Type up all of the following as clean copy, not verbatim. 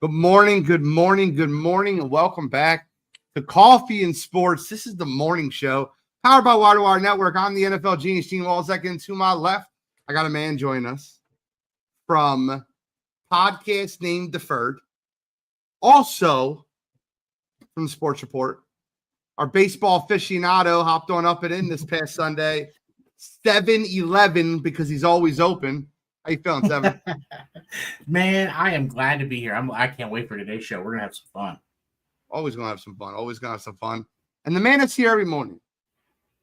Good morning, and welcome back to Coffee and Sports. This is the morning show powered by Wire Network. I'm the NFL genius, Gene Walzek, and to my left, I got a man join us from podcast named Deferred, also from Sports Report. Our baseball aficionado hopped on up and in this past Sunday, 7-11, because he's always open. How you feeling, Seven? Man, I am glad to be here. I can't wait for today's show. We're going to have some fun. Always going to have some fun. And the man that's here every morning,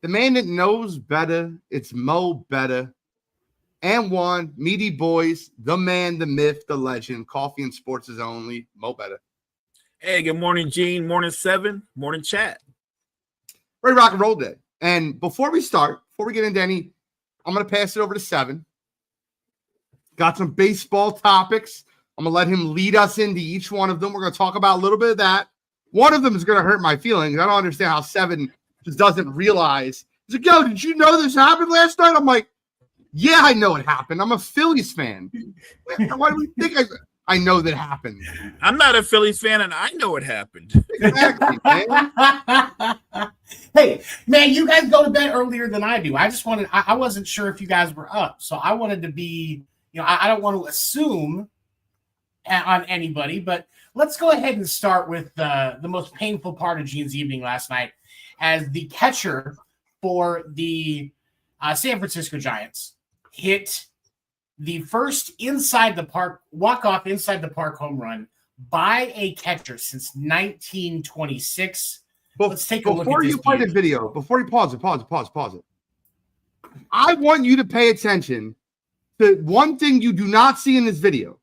the man that knows better, it's Mo Better. And one, Meaty Boys, the man, the myth, the legend, Coffee and Sports is only, Mo Better. Hey, good morning, Gene. Morning, Seven. Morning, chat. Ready rock and roll day. And before we get into any, I'm going to pass it over to Seven. Got some baseball topics. I'm going to let him lead us into each one of them. We're going to talk about a little bit of that. One of them is going to hurt my feelings. I don't understand how Seven just doesn't realize. He's like, yo, did you know this happened last night? I'm like, yeah, I know it happened. I'm a Phillies fan. Why do you think I know that happened? I'm not a Phillies fan, and I know it happened. Exactly, man. Hey, man, you guys go to bed earlier than I do. I wasn't sure if you guys were up, so I wanted to be, I don't want to assume on anybody, but let's go ahead and start with the most painful part of Gene's evening last night as the catcher for the San Francisco Giants hit the first walk-off inside the park home run by a catcher since 1926. Let's take a look at this. Before you play the video, before you pause it. I want you to pay attention to one thing you do not see in this video.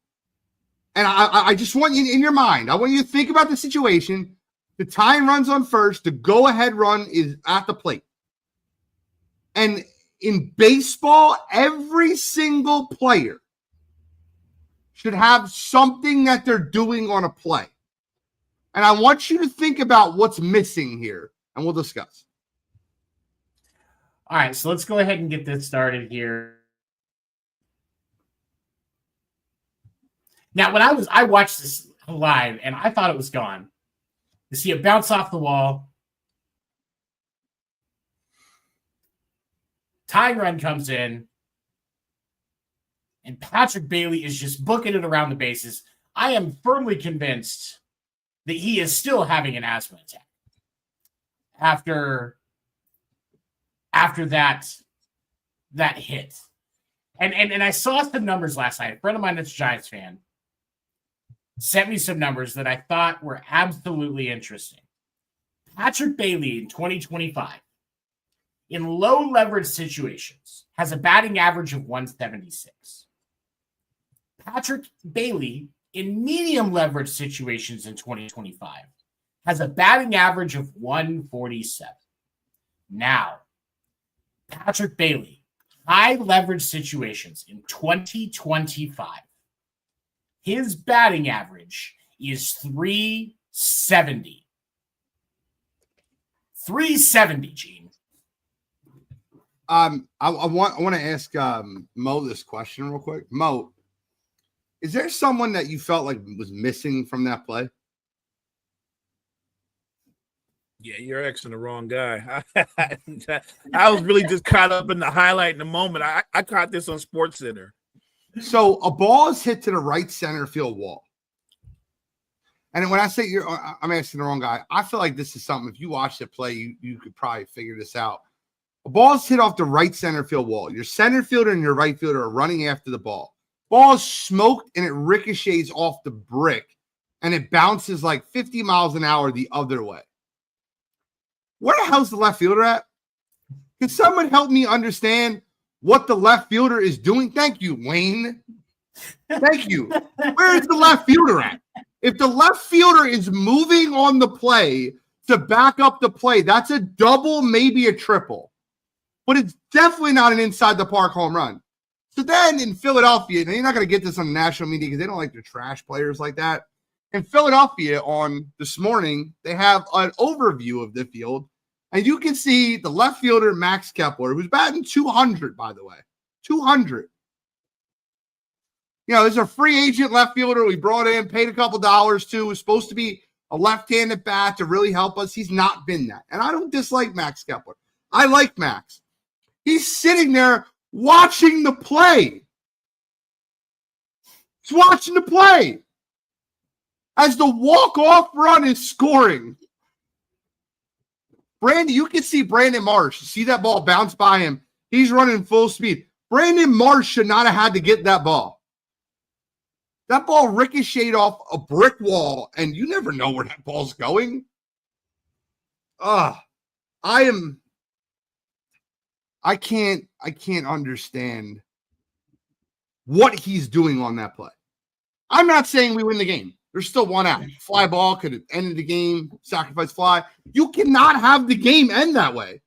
And I just want you in your mind. I want you to think about the situation. The tying runs on first. The go-ahead run is at the plate. And in baseball, every single player should have something that they're doing on a play. And I want you to think about what's missing here, and we'll discuss. All right, so let's go ahead and get this started here. Now, when I watched this live, and I thought it was gone. You see it bounce off the wall. Tying run comes in, and Patrick Bailey is just booking it around the bases. I am firmly convinced that he is still having an asthma attack after that hit. And I saw some numbers last night. A friend of mine that's a Giants fan sent me some numbers that I thought were absolutely interesting. Patrick Bailey in 2025, in low leverage situations, has a batting average of 176. Patrick Bailey in medium leverage situations in 2025 has a batting average of 147. Now, Patrick Bailey, high leverage situations in 2025, his batting average is 370. 370, Gene. I want to ask Mo this question real quick. Mo, is there someone that you felt like was missing from that play? Yeah, you're asking the wrong guy. I was really just caught up in the highlight in the moment. I caught this on SportsCenter. So a ball is hit to the right center field wall. And when I say I'm asking the wrong guy, I feel like this is something, if you watch the play, you could probably figure this out. A ball is hit off the right center field wall. Your center fielder and your right fielder are running after the ball. Ball is smoked and it ricochets off the brick and it bounces like 50 miles an hour the other way. Where the hell's the left fielder at? Can someone help me understand what the left fielder is doing? Thank you, Wayne. Thank you. Where is the left fielder at? If the left fielder is moving on the play to back up the play, that's a double, maybe a triple. But it's definitely not an inside the park home run. So then in Philadelphia, and you're not going to get this on the national media because they don't like to trash players like that. In Philadelphia on this morning, they have an overview of the field. And you can see the left fielder, Max Kepler, who's batting 200, by the way. 200. there's a free agent left fielder we brought in, paid a couple dollars to, who's supposed to be a left-handed bat to really help us. He's not been that. And I don't dislike Max Kepler. I like Max. He's sitting there watching the play. He's watching the play. As the walk-off run is scoring. Brandon, you can see Brandon Marsh. See that ball bounce by him. He's running full speed. Brandon Marsh should not have had to get that ball. That ball ricocheted off a brick wall, and you never know where that ball's going. I can't understand what he's doing on that play. I'm not saying we win the game. There's still one out. Fly ball could have ended the game, sacrifice fly. You cannot have the game end that way.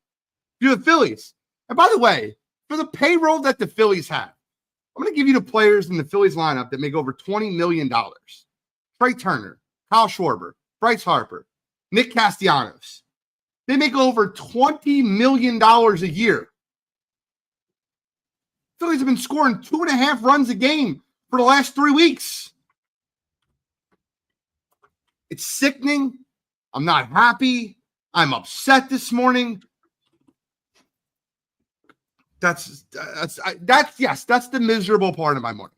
You're the Phillies. And by the way, for the payroll that the Phillies have, I'm going to give you the players in the Phillies lineup that make over $20 million. Trey Turner, Kyle Schwarber, Bryce Harper, Nick Castellanos. They make over $20 million a year. Phillies have been scoring 2.5 runs a game for the last 3 weeks. It's sickening. I'm not happy. I'm upset this morning. That's the miserable part of my morning.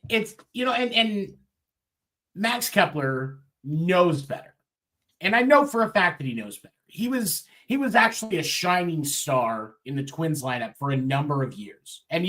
It's and Max Kepler knows better. And I know for a fact that he knows better. He was actually a shining star in the Twins lineup for a number of years. And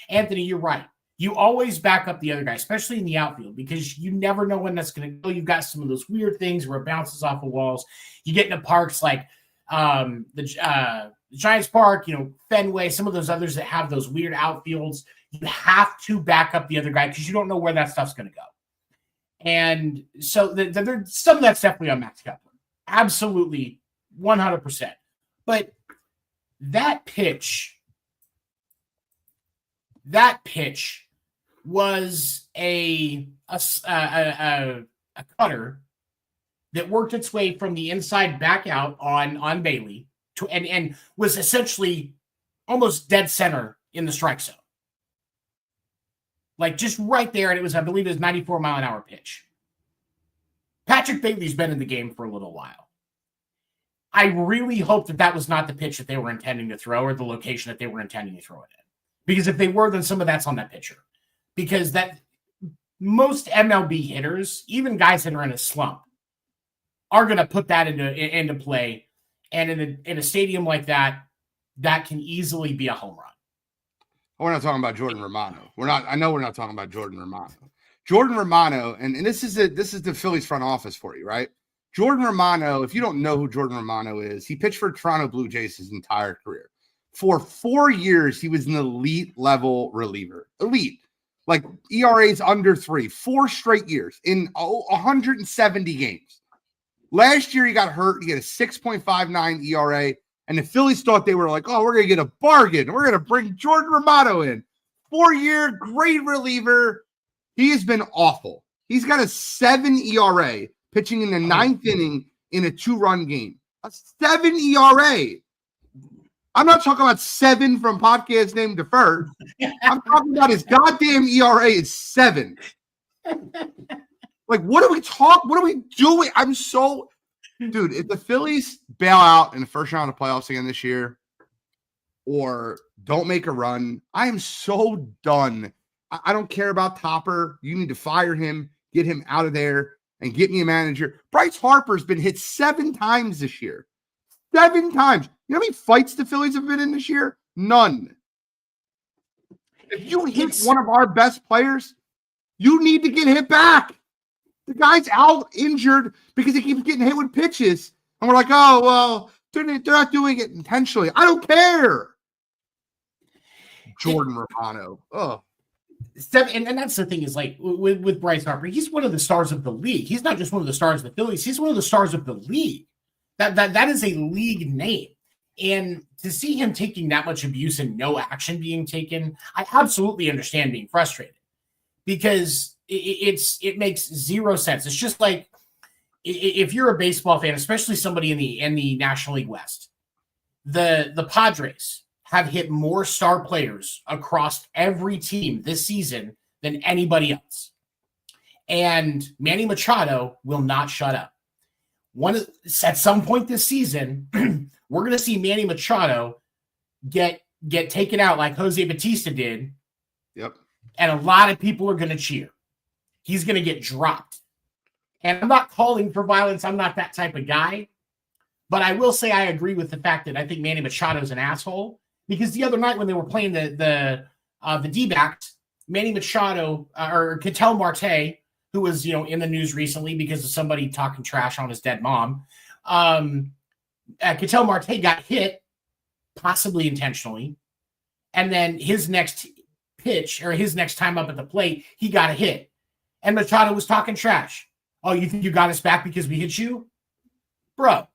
Anthony, you're right. You always back up the other guy, especially in the outfield, because you never know when that's going to go. You've got some of those weird things where it bounces off of walls. You get into parks like the Giants Park, Fenway, some of those others that have those weird outfields. You have to back up the other guy because you don't know where that stuff's going to go. And so some of that's definitely on Max Kepler. Absolutely, 100%. But that pitch was a cutter that worked its way from the inside back out on Bailey and was essentially almost dead center in the strike zone. Like just right there, and I believe it was 94-mile-an-hour pitch. Patrick Bailey's been in the game for a little while. I really hope that was not the pitch that they were intending to throw or the location that they were intending to throw it in. Because if they were, then some of that's on that pitcher. Because that most MLB hitters, even guys that are in a slump, are going to put that into play. And in a stadium like that, that can easily be a home run. We're not talking about Jordan Romano. I know we're not talking about Jordan Romano. Jordan Romano, and this is the Phillies front office for you, right? Jordan Romano, if you don't know who Jordan Romano is, he pitched for Toronto Blue Jays his entire career. For 4 years, he was an elite level reliever. Elite. Like ERAs under 3. 4 straight years in 170 games. Last year, he got hurt. He had a 6.59 ERA. And the Phillies thought they were like, oh, we're going to get a bargain. We're going to bring Jordan Romano in. 4-year, great reliever. He has been awful. He's got a 7 ERA pitching in the 9th inning in a 2-run game. A 7 ERA. I'm not talking about 7 from podcast name deferred. I'm talking about his goddamn ERA is 7. Like, what are we doing? Dude, if the Phillies bail out in the first round of playoffs again this year or don't make a run, I am so done. I don't care about Topper. You need to fire him, get him out of there, and get me a manager. Bryce Harper's been hit 7 times this year. 7 times. You know how many fights the Phillies have been in this year? None. If you hit one of our best players, you need to get hit back. The guy's out injured because he keeps getting hit with pitches. And we're like, oh, well, they're not doing it intentionally. I don't care. Jordan Romano. Oh. And that's the thing is like with Bryce Harper, he's one of the stars of the league. He's not just one of the stars of the Phillies. He's one of the stars of the league. That is a league name. And to see him taking that much abuse and no action being taken, I absolutely understand being frustrated because it makes zero sense. It's just like if you're a baseball fan, especially somebody in the National League West, the Padres have hit more star players across every team this season than anybody else. And Manny Machado will not shut up. At some point this season, we're going to see Manny Machado get taken out like Jose Bautista did. Yep. And a lot of people are going to cheer. He's going to get dropped. And I'm not calling for violence. I'm not that type of guy. But I will say I agree with the fact that I think Manny Machado is an asshole. Because the other night when they were playing the D-backs, Manny Machado or Ketel Marte, who was in the news recently because of somebody talking trash on his dead mom, Ketel Marte got hit, possibly intentionally, and then his next pitch or his next time up at the plate, he got a hit, and Machado was talking trash. Oh, you think you got us back because we hit you, bro?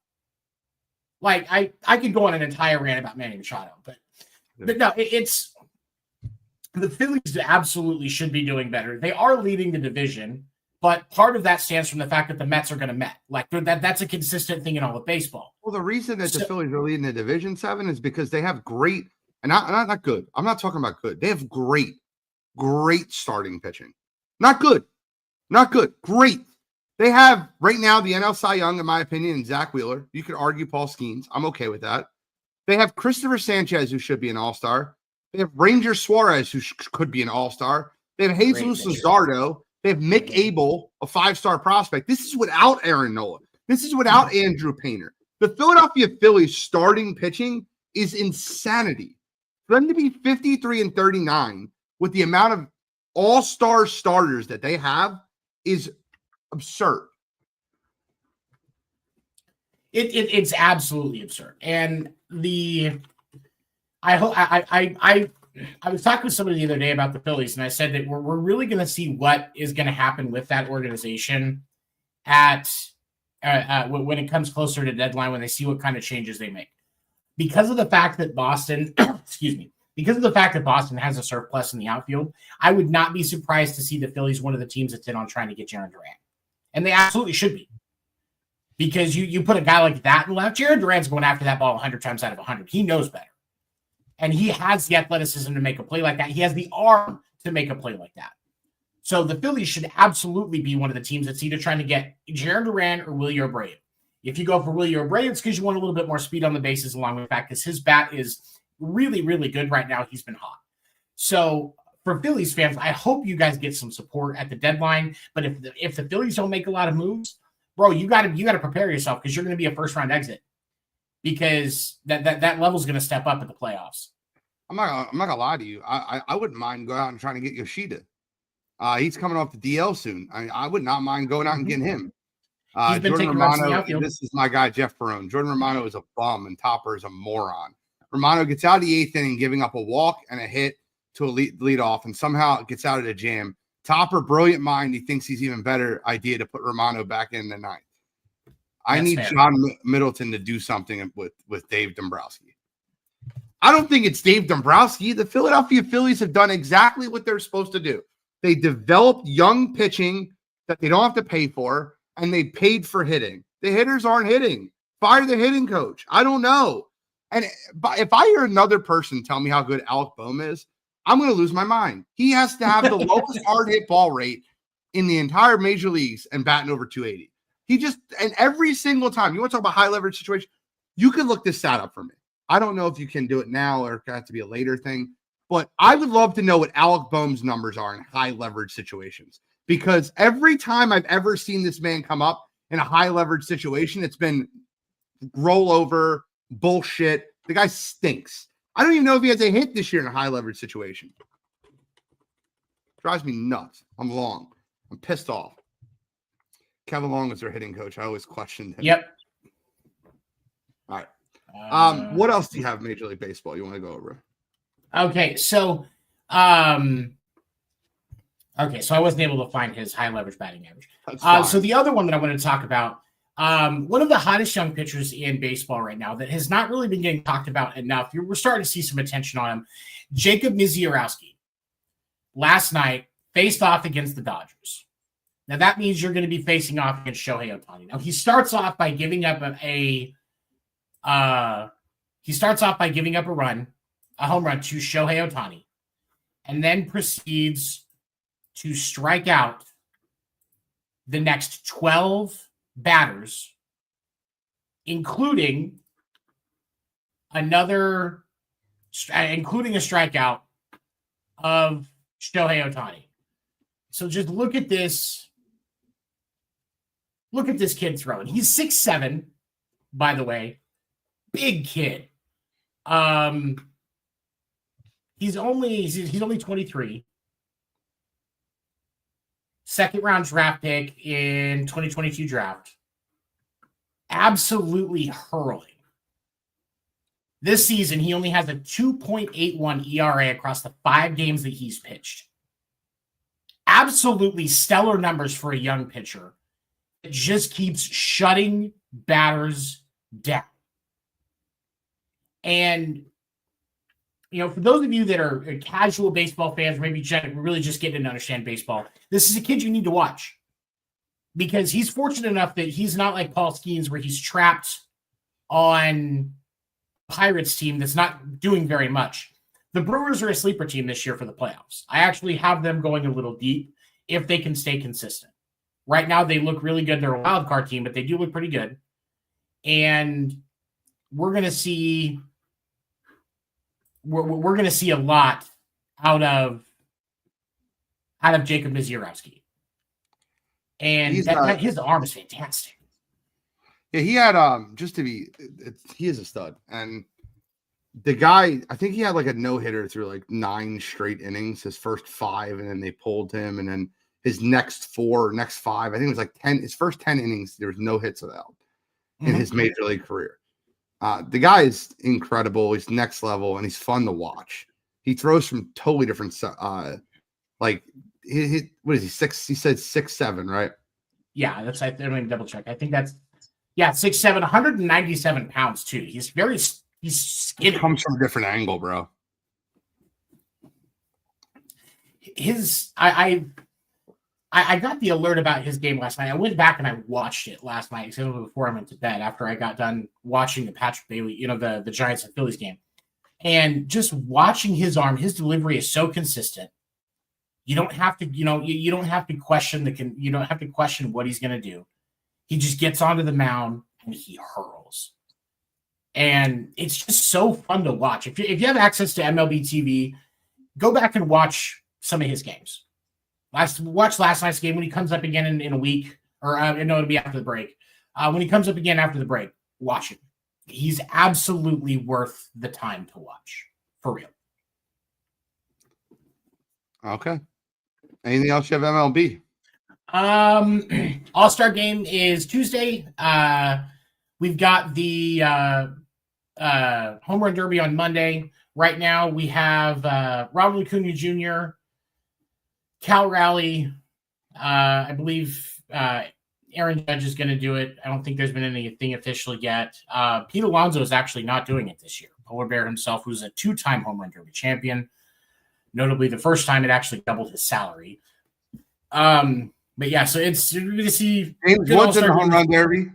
Like I could go on an entire rant about Manny Machado, but no, it's the Phillies absolutely should be doing better. They are leading the division, but part of that stems from the fact that the Mets are going to Met. Like that's a consistent thing in all of baseball. Well, the reason that the Phillies are leading the division, 7, is because they have great, and not good. I'm not talking about good. They have great starting pitching. Not good. Great. They have right now the NL Cy Young, in my opinion, and Zach Wheeler. You could argue Paul Skeens. I'm okay with that. They have Christopher Sanchez, who should be an all-star. They have Ranger Suarez, who could be an all-star. They have Jesus Luzardo. They have Mick Abel, a 5-star prospect. This is without Aaron Nola. This is without Andrew Painter. The Philadelphia Phillies starting pitching is insanity. For them to be 53-39 with the amount of all-star starters that they have is absurd. It's absolutely absurd. And I was talking with somebody the other day about the Phillies, and I said that we're really going to see what is going to happen with that organization at when it comes closer to deadline, when they see what kind of changes they make. Because of the fact that Boston, because of the fact that Boston has a surplus in the outfield, I would not be surprised to see the Phillies one of the teams that's in on trying to get Jarren Duran. And they absolutely should be. Because you put a guy like that in left, Jarren Duran's going after that ball 100 times out of 100. He knows better. And he has the athleticism to make a play like that. He has the arm to make a play like that. So the Phillies should absolutely be one of the teams that's either trying to get Jarren Duran or Willie Abreu. If you go for Willie Abreu, it's because you want a little bit more speed on the bases, along with the fact because his bat is really, really good right now. He's been hot. So for Phillies fans, I hope you guys get some support at the deadline. But if the Phillies don't make a lot of moves, bro, you got to prepare yourself because you're going to be a first-round exit. Because that level's going to step up at the playoffs. I'm not gonna lie to you. I wouldn't mind going out and trying to get Yoshida. He's coming off the DL soon. I would not mind going out and getting him. He's been Jordan taking runs in the Romano. outfield. This is my guy Jeff Barone. Jordan Romano is a bum, and Topper is a moron. Romano gets out of the 8th inning, giving up a walk and a hit to a lead off, and somehow gets out of the jam. Topper, brilliant mind. He thinks he's even better idea to put Romano back in the 9th. I need fair. John Middleton to do something with Dave Dombrowski. I don't think it's Dave Dombrowski. The Philadelphia Phillies have done exactly what they're supposed to do. They developed young pitching that they don't have to pay for, and they paid for hitting. The hitters aren't hitting. Fire the hitting coach. I don't know. And if I hear another person tell me how good Alec Bohm is, I'm going to lose my mind. He has to have the lowest hard hit ball rate in the entire major leagues and batting over 280. And every single time, you want to talk about high leverage situation, you can look this stat up for me. I don't know if you can do it now or it has to be a later thing, but I would love to know what Alec Bohm's numbers are in high leverage situations, because every time I've ever seen this man come up in a high leverage situation, it's been rollover, bullshit. The guy stinks. I don't even know if he has a hit this year in a high leverage situation. Drives me nuts. I'm pissed off. Kevin Long was their hitting coach. I always questioned him. Yep. All right. What else do you have Major League Baseball you want to go over? Okay, so I wasn't able to find his high leverage batting average. So the other one that I wanted to talk about, one of the hottest young pitchers in baseball right now that has not really been getting talked about enough. We're starting to see some attention on him. Jacob Misiorowski last night faced off against the Dodgers. Now that means you're going to be facing off against Shohei Ohtani. Now he starts off by giving up a run, a home run to Shohei Ohtani, and then proceeds to strike out the next 12 batters, including a strikeout of Shohei Ohtani. So just look at this. Look at this kid throwing. He's 6'7", by the way. Big kid. He's only 23. Second round draft pick in 2022 draft. Absolutely hurling. This season, he only has a 2.81 ERA across the 5 games that he's pitched. Absolutely stellar numbers for a young pitcher. It just keeps shutting batters down. And, for those of you that are casual baseball fans, maybe really just getting to understand baseball, this is a kid you need to watch. Because he's fortunate enough that he's not like Paul Skeens, where he's trapped on Pirates team that's not doing very much. The Brewers are a sleeper team this year for the playoffs. I actually have them going a little deep if they can stay consistent. Right now, they look really good. They're a wild card team, but they do look pretty good. And we're going to see we're going to see a lot out of Jacob Misiorowski. And his arm is fantastic. Yeah, he had he is a stud. And the guy, I think he had like a no-hitter through like 9 straight innings, his first 5, and then they pulled him, and then his next 5, I think it was like 10, his first 10 innings, there was no hits allowed in his major league career. The guy is incredible. He's next level, and he's fun to watch. He throws from totally different, what is he, 6? He said 6'7", right? Yeah, that's, I'm going to double check. I think that's, 6'7", 197 pounds too. He's skinny. It comes from a different angle, bro. I got the alert about his game last night. I went back and I watched it last night before I went to bed after I got done watching the Patrick Bailey, the Giants and Phillies game. And just watching his arm, his delivery is so consistent. You don't have to, you don't have to question what he's going to do. He just gets onto the mound and he hurls. And it's just so fun to watch. If you have access to MLB TV, go back and watch some of his games. Watch last night's game when he comes up again in a week, or it'll be after the break. When he comes up again after the break, watch it. He's absolutely worth the time to watch, for real. Okay. Anything else you have MLB? All-Star game is Tuesday. We've got the Home Run Derby on Monday. Right now, we have Ronald Acuna Jr., Cal Raleigh. I believe Aaron Judge is going to do it. I don't think there's been anything official yet. Pete Alonso is actually not doing it this year. Polar Bear himself, who's a 2-time Home Run Derby champion, notably the first time it actually doubled his salary. But yeah, so it's you're going to see James Woods in the Home Run Derby.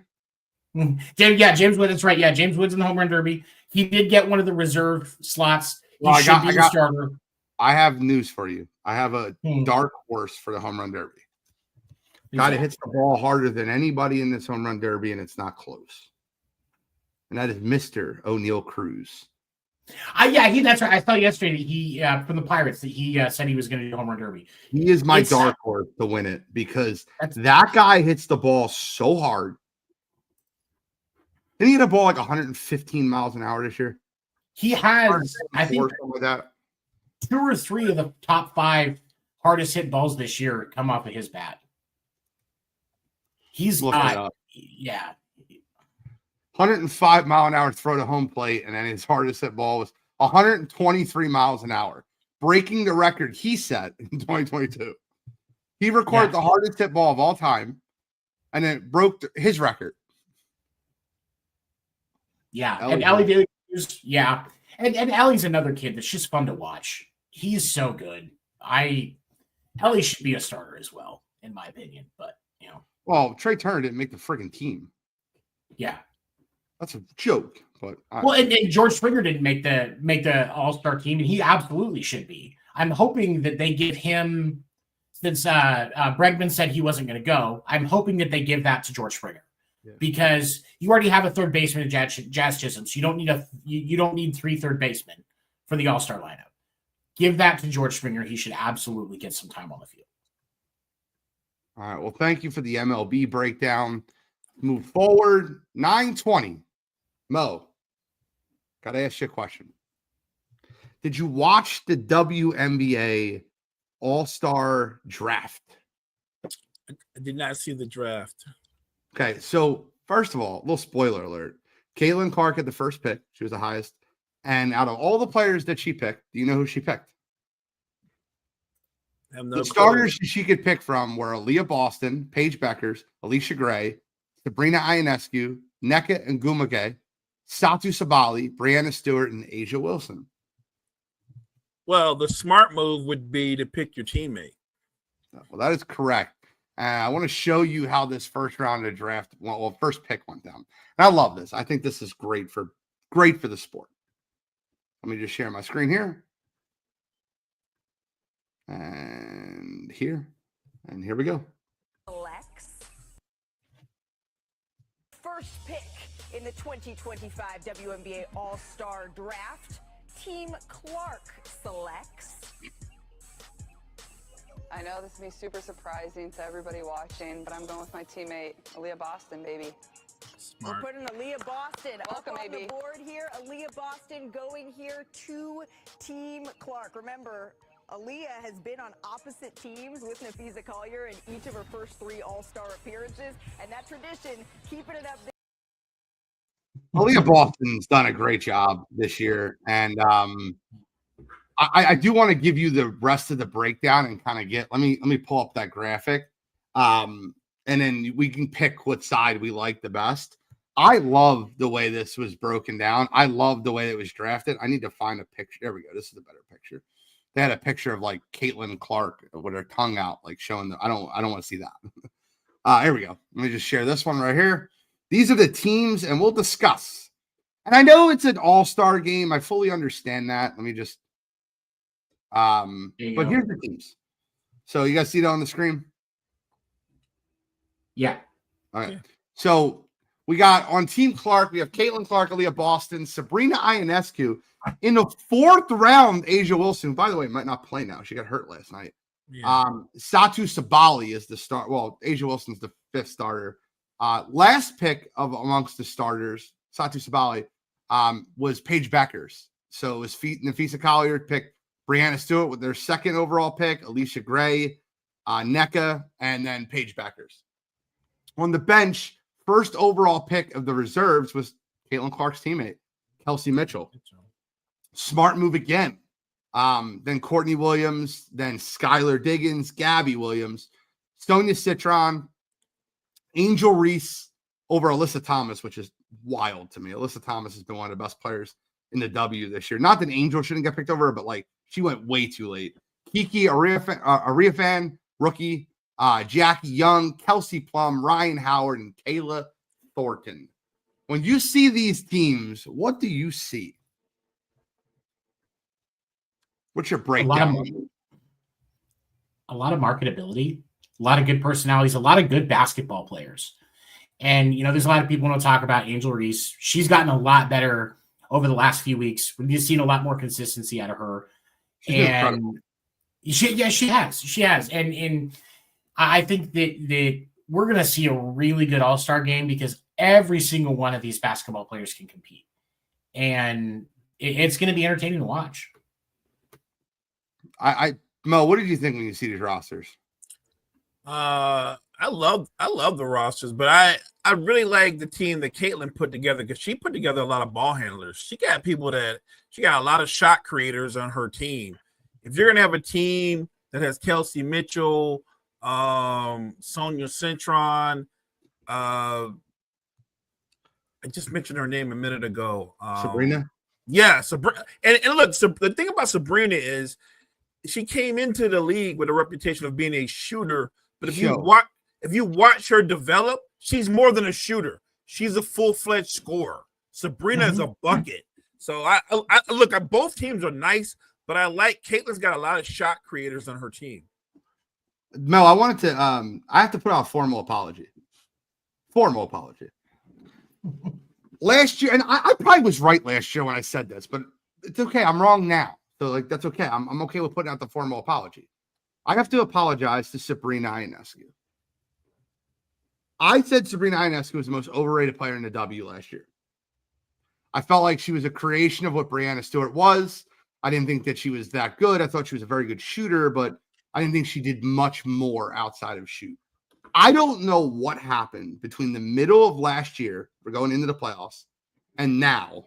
James Woods. That's right. Yeah, James Woods in the Home Run Derby. He did get one of the reserve slots. I got starter. I have news for you. I have a dark horse for the Home Run Derby. Guy that hits the ball harder than anybody in this Home Run Derby, and it's not close. And that is Mr. O'Neal Cruz. That's right. I saw yesterday that he from the Pirates that he said he was going to do Home Run Derby. He is my dark horse to win it because that guy hits the ball so hard. Did he hit a ball like 115 miles an hour this year? He has, I think, like that. 2 or 3 of the top 5 hardest hit balls this year come off of his bat. He's got, 105 mile an hour throw to home plate, and then his hardest hit ball was 123 miles an hour, breaking the record he set in 2022. He recorded the hardest hit ball of all time, and then it broke his record. Yeah, and Ellie Daly Cruz, and Ellie's another kid that's just fun to watch. He's so good. Ellie should be a starter as well, in my opinion. But well, Trey Turner didn't make the friggin' team. Yeah, that's a joke. But and George Springer didn't make the All-Star team, and he absolutely should be. I'm hoping that they give him, since Bregman said he wasn't going to go, I'm hoping that they give that to George Springer. Because you already have a third baseman in Jazz Chisholm, so you don't need 3 third basemen for the All-Star lineup. Give that to George Springer. He should absolutely get some time on the field. All right. Well, thank you for the MLB breakdown. Move forward. 9:20. Mo, gotta ask you a question. Did you watch the WNBA All-Star Draft? I did not see the draft. Okay, so first of all, a little spoiler alert. Caitlin Clark had the first pick. She was the highest. And out of all the players that she picked, do you know who she picked? The starters she could pick from were Aaliyah Boston, Paige Beckers, Alicia Gray, Sabrina Ionescu, Nneka Ngumage, Satu Sabali, Brianna Stewart, and Asia Wilson. Well, the smart move would be to pick your teammate. Well, that is correct. I want to show you how this first round of draft, first pick went down. And I love this. I think this is great for the sport. Let me just share my screen here. And here. And here we go. Lex. First pick in the 2025 WNBA All-Star Draft, Team Clark selects. I know this will be super surprising to everybody watching, but I'm going with my teammate, Aaliyah Boston, baby. Smart. We're putting Aaliyah Boston Welcome, up on AB. the board here. Aaliyah Boston going here to Team Clark. Remember, Aaliyah has been on opposite teams with Napheesa Collier in each of her first 3 All-Star appearances, and that tradition, keeping it up. Aaliyah Boston's done a great job this year, and I do want to give you the rest of the breakdown and kind of get. Let me pull up that graphic, and then we can pick what side we like the best. I love the way this was broken down. I love the way it was drafted. I need to find a picture. There we go. This is a better picture. They had a picture of like Caitlin Clark with her tongue out, like showing the. I don't want to see that. Here we go. Let me just share this one right here. These are the teams, and we'll discuss. And I know it's an all-star game. I fully understand that. Let me just. But here's the teams. So you guys see that on the screen? Yeah. All right. So we got on Team Clark, we have Caitlin Clark, Aaliyah Boston, Sabrina Ionescu. In the 4th round, Asia Wilson, by the way, might not play now. She got hurt last night. Yeah. Satu Sabali is the start. Well, Asia Wilson's the 5th starter. Last pick of amongst the starters, Satu Sabali, was Paige Beckers. So it was Napheesa Collier picked Brianna Stewart with their 2nd overall pick, Alicia Gray, Nneka, and then Paige Beckers. On the bench, 1st overall pick of the reserves was Caitlin Clark's teammate, Kelsey Mitchell. Smart move again. Then Courtney Williams, then Skylar Diggins, Gabby Williams, Sonia Citron, Angel Reese over Alyssa Thomas, which is wild to me. Alyssa Thomas has been one of the best players in the W this year. Not that Angel shouldn't get picked over, but like she went way too late. Kiki Ariafan, rookie, Jackie Young, Kelsey Plum, Ryan Howard, and Kayla Thornton. When you see these teams, what do you see? What's your breakdown? A lot of marketability, a lot of good personalities, a lot of good basketball players. And, there's a lot of people want to talk about Angel Reese. She's gotten a lot better over the last few weeks. We've seen a lot more consistency out of her. And she has. And I think that we're going to see a really good all-star game because every single one of these basketball players can compete. And it's going to be entertaining to watch. Mo, what did you think when you see these rosters? I love the rosters, but I really like the team that Caitlin put together because she put together a lot of ball handlers. She got a lot of shot creators on her team. If you're gonna have a team that has Kelsey Mitchell, Sonia Citron, I just mentioned her name a minute ago. Sabrina? Yeah, Sabrina. And look, the thing about Sabrina is she came into the league with a reputation of being a shooter, but if you watch her develop, she's more than a shooter. She's a full-fledged scorer. Sabrina is a bucket. So I look, both teams are nice, but I like Caitlin's got a lot of shot creators on her team. Mel, I wanted to I have to put out a formal apology. Last year, and I probably was right last year when I said this, but it's okay. I'm wrong now. So like that's okay. I'm okay with putting out the formal apology. I have to apologize to Sabrina Ionescu. I said Sabrina Ionescu was the most overrated player in the W last year. I felt like she was a creation of what Breanna Stewart was. I didn't think that she was that good. I thought she was a very good shooter, but I didn't think she did much more outside of shoot. I don't know what happened between the middle of last year, we're going into the playoffs, and now.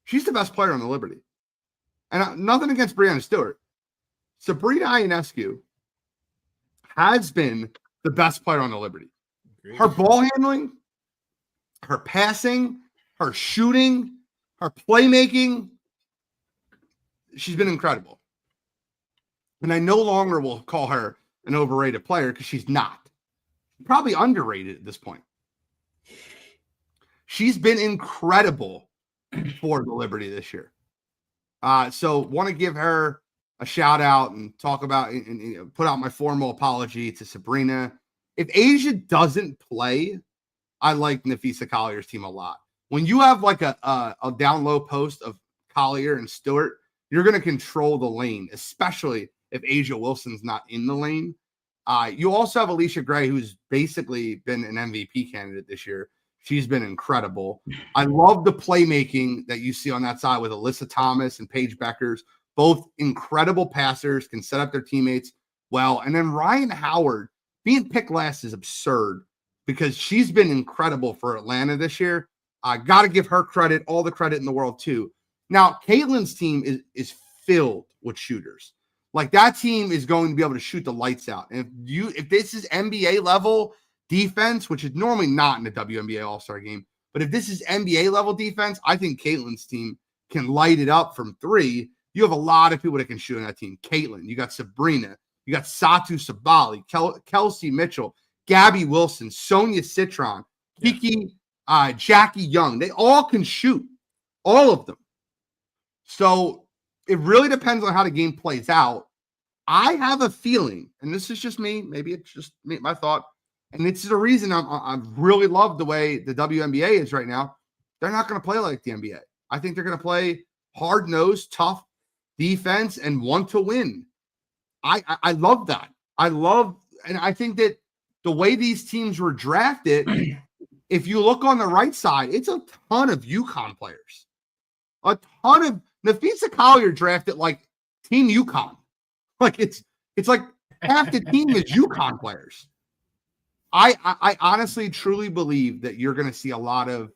She's the best player on the Liberty. And nothing against Breanna Stewart. Sabrina Ionescu has been the best player on the Liberty. Her ball handling, her passing, her shooting, her playmaking, she's been incredible. And I no longer will call her an overrated player because she's not. Probably underrated at this point. She's been incredible for the Liberty this year. So want to give her a shout out and talk about and put out my formal apology to Sabrina. If Asia doesn't play, I like Napheesa Collier's team a lot. When you have like a down low post of Collier and Stewart, you're going to control the lane, especially if Asia Wilson's not in the lane. You also have Alicia Gray, who's basically been an MVP candidate this year. She's been incredible. I love the playmaking that you see on that side with Alyssa Thomas and Paige Beckers, both incredible passers, can set up their teammates well. And then Ryan Howard being picked last is absurd because she's been incredible for Atlanta this year. I got to give her credit, all the credit in the world too. Now, Caitlin's team is filled with shooters. Like that team is going to be able to shoot the lights out. And if this is NBA level defense, which is normally not in the WNBA All-Star game, but if this is NBA level defense, I think Caitlin's team can light it up from three. You have a lot of people that can shoot on that team. Caitlin, you got Sabrina, you got Satu Sabali, Kelsey Mitchell, Gabby Wilson, Sonia Citron, Kiki, Jackie Young. They all can shoot, all of them. So it really depends on how the game plays out. I have a feeling, and this is just me, maybe it's just me, my thought, and this is the reason I really love the way the WNBA is right now. They're not going to play like the NBA. I think they're going to play hard-nosed, tough defense and want to win. I love that. And I think that the way these teams were drafted, if you look on the right side, it's a ton of UConn players. A ton of Napheesa Collier drafted like Team UConn. Like it's like half the team is UConn players. I honestly truly believe that you're going to see a lot of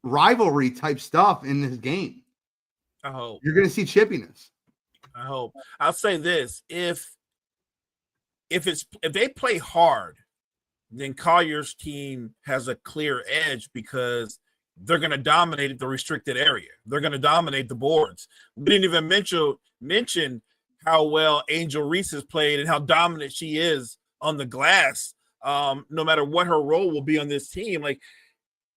rivalry type stuff in this game. I hope you're going to see chippiness. I hope. I'll say this: if they play hard, then Collier's team has a clear edge because they're going to dominate the restricted area. They're going to dominate the boards. We didn't even mention how well Angel Reese has played and how dominant she is on the glass, no matter what her role will be on this team. Like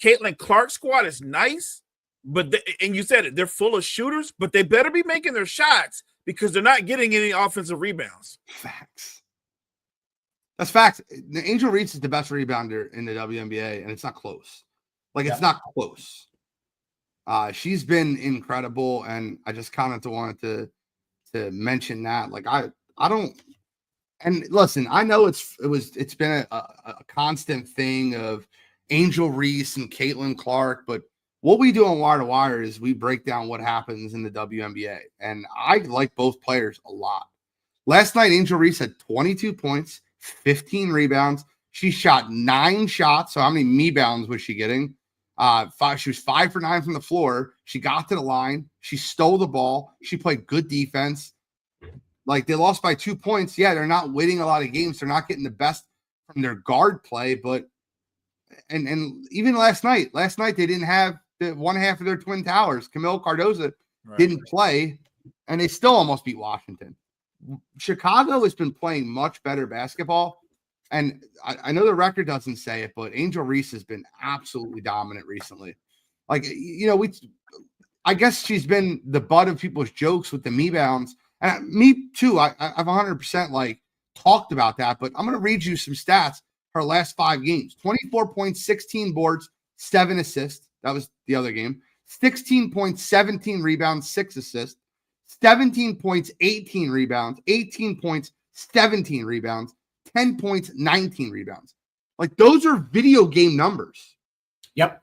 Caitlin Clark's squad is nice, but and you said it, they're full of shooters, but they better be making their shots because they're not getting any offensive rebounds. Facts. That's facts. Angel Reese is the best rebounder in the WNBA, and it's not close. Like, it's not close. She's been incredible, and I just kind of wanted to mention that. Like, I don't – and listen, I know it's been a constant thing of Angel Reese and Caitlin Clark, but what we do on Wire to Wire is we break down what happens in the WNBA, and I like both players a lot. Last night, Angel Reese had 22 points, 15 rebounds. She shot 9 shots. So how many rebounds was she getting? She was 5 for 9 from the floor. She got to the line. She stole the ball. She played good defense. Like, they lost by 2 points. Yeah, they're not winning a lot of games. They're not getting the best from their guard play. But and even last night they didn't have the one half of their twin towers. Camille Cardoza didn't play, and they still almost beat Washington. Chicago has been playing much better basketball. and I know the record doesn't say it, but Angel Reese has been absolutely dominant recently. Like, I guess she's been the butt of people's jokes with the rebounds, and me too. I've 100% like talked about that, but I'm going to read you some stats. Her last 5 games: 24 points, 16 boards, 7 assists. That was the other game. 16 points, 17 rebounds, 6 assists. 17 points, 18 rebounds. 18 points, 17 rebounds. 10 points, 19 rebounds. Like, those are video game numbers. Yep.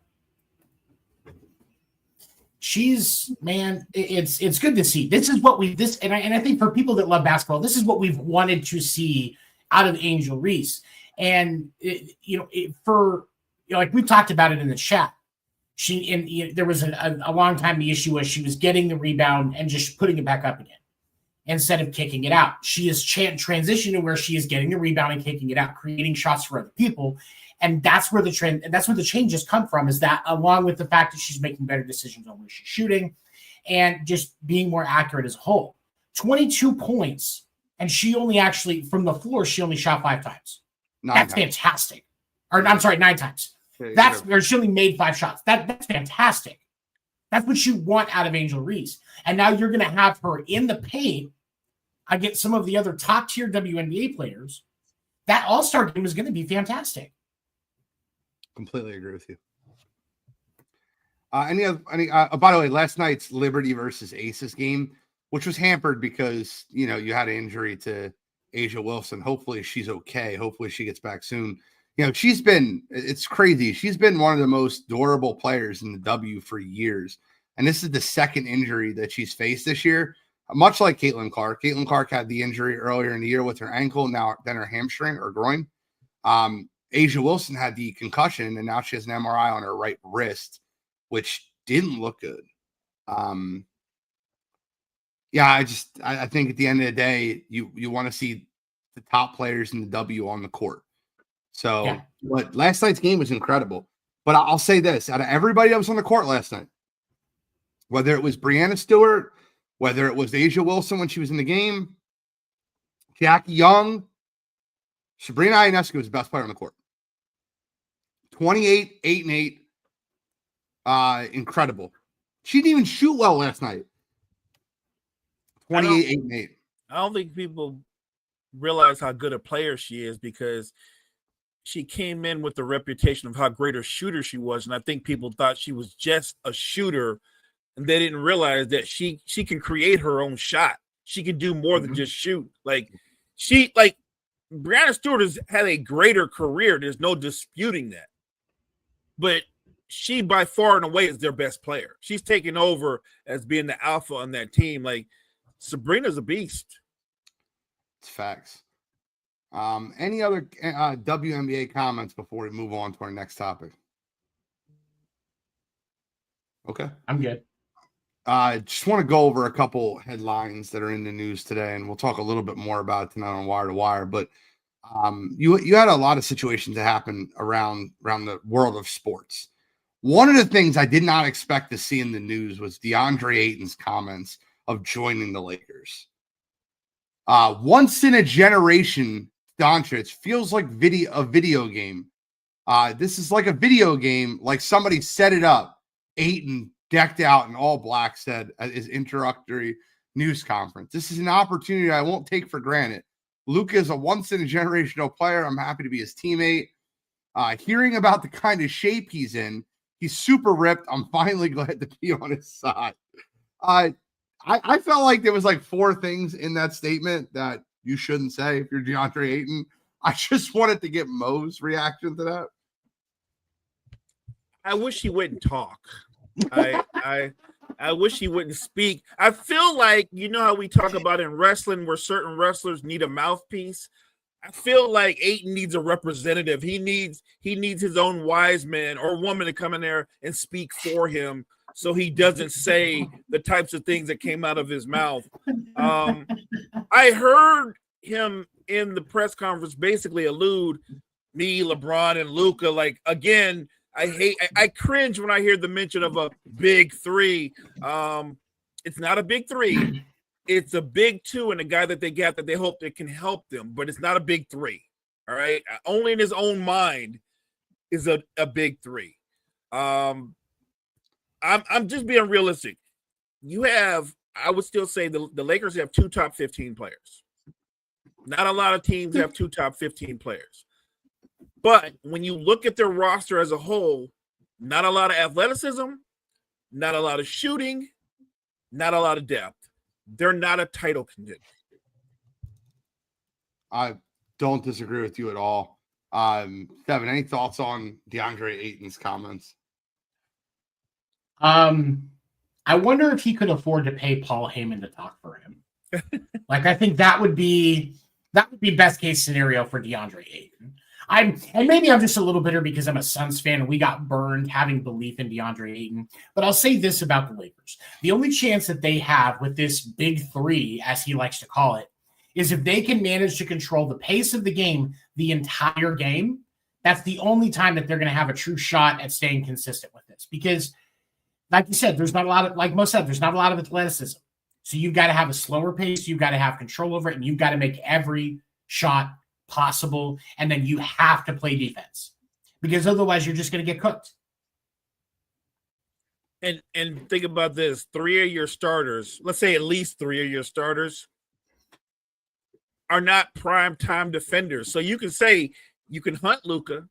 It's good to see. This is what and I think for people that love basketball, this is what we've wanted to see out of Angel Reese. And like we've talked about it in the chat. There was a long time the issue was she was getting the rebound and just putting it back up again instead of kicking it out. She is transitioning to where she is getting the rebound and kicking it out, creating shots for other people. And that's where the trend, and that's where the changes come from, is that along with the fact that she's making better decisions on where she's shooting and just being more accurate as a whole. 22 points, and she only actually, from the floor, she only shot 5 times. That's fantastic. Or I'm sorry, 9 times. Or she only made 5 shots. That's fantastic. That's what you want out of Angel Reese. And now you're going to have her in the paint against some of the other top-tier WNBA players. That All-Star game is going to be fantastic. Completely agree with you. By the way, last night's Liberty versus Aces game, which was hampered because, you had an injury to Asia Wilson. Hopefully she's okay. Hopefully she gets back soon. It's crazy. She's been one of the most durable players in the W for years. And this is the second injury that she's faced this year, much like Caitlin Clark. Caitlin Clark had the injury earlier in the year with her ankle, then her hamstring or groin. Asia Wilson had the concussion, and now she has an MRI on her right wrist, which didn't look good. I think at the end of the day, you want to see the top players in the W on the court. So, yeah. But last night's game was incredible. But I'll say this, out of everybody that was on the court last night, whether it was Brianna Stewart, whether it was Asia Wilson when she was in the game, Jackie Young, Sabrina Ionescu was the best player on the court. 28, 8 and 8. Incredible. She didn't even shoot well last night. 28, 8 and 8. I don't think people realize how good a player she is because she came in with the reputation of how great a shooter she was. And I think people thought she was just a shooter, and they didn't realize that she can create her own shot. She can do more than just shoot. Brianna Stewart has had a greater career. There's no disputing that. But she, by far and away, is their best player. She's taken over as being the alpha on that team. Like, Sabrina's a beast. It's facts. Any other WNBA comments before we move on to our next topic? Okay. I'm good. Just want to go over a couple headlines that are in the news today, and we'll talk a little bit more about it tonight on Wire to Wire. But you had a lot of situations that happen around the world of sports. One of the things I did not expect to see in the news was DeAndre Ayton's comments of joining the Lakers. Once in a generation, Doncic feels like a video game. This is like a video game, like somebody set it up. Ayton, decked out in all black, said at his introductory news conference, "This is an opportunity I won't take for granted. Luka is a once-in-a-generational player. I'm happy to be his teammate. Hearing about the kind of shape he's in, he's super ripped. I'm finally glad to be on his side." I felt like there was like 4 things in that statement that you shouldn't say if you're DeAndre Ayton. I just wanted to get Mo's reaction to that. I wish he wouldn't talk. I wish he wouldn't speak. I feel like, you know how we talk about in wrestling where certain wrestlers need a mouthpiece? I feel like Ayton needs a representative. He needs his own wise man or woman to come in there and speak for him so he doesn't say the types of things that came out of his mouth. I heard him in the press conference basically allude me, LeBron, and Luka. Like, again, I cringe when I hear the mention of a big 3. It's not a big 3. It's a big 2 and a guy that they got that they hope that can help them, but it's not a big 3. All right. Only in his own mind is a big three. I'm just being realistic. I would still say the Lakers have 2 top 15 players. Not a lot of teams have 2 top 15 players. But when you look at their roster as a whole, not a lot of athleticism, not a lot of shooting, not a lot of depth. They're not a title contender. I don't disagree with you at all. Kevin, any thoughts on DeAndre Ayton's comments? I wonder if he could afford to pay Paul Heyman to talk for him. Like, I think that would be best case scenario for DeAndre Ayton. And maybe I'm just a little bitter because I'm a Suns fan and we got burned having belief in DeAndre Ayton. But I'll say this about the Lakers. The only chance that they have with this big three, as he likes to call it, is if they can manage to control the pace of the game the entire game. That's the only time that they're going to have a true shot at staying consistent with this. Because, like you said, there's not a lot of, like most said, there's not a lot of athleticism. So you've got to have a slower pace. You've got to have control over it. And you've got to make every shot possible. And then you have to play defense. Because otherwise you're just going to get cooked. And think about this. 3 of your starters, let's say at least 3 of your starters, are not prime time defenders. So you can say you can hunt Luka,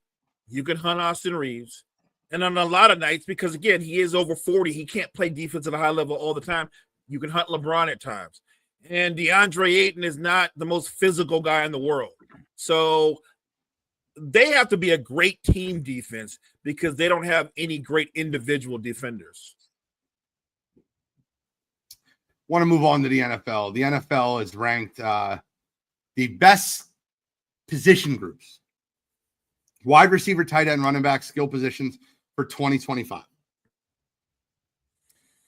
you can hunt Austin Reeves, and on a lot of nights, because again, he is over 40, he can't play defense at a high level all the time. You can hunt LeBron at times. And DeAndre Ayton is not the most physical guy in the world. So they have to be a great team defense because they don't have any great individual defenders. Want to move on to the NFL. The NFL is ranked the best position groups, wide receiver, tight end, running back, skill positions for 2025.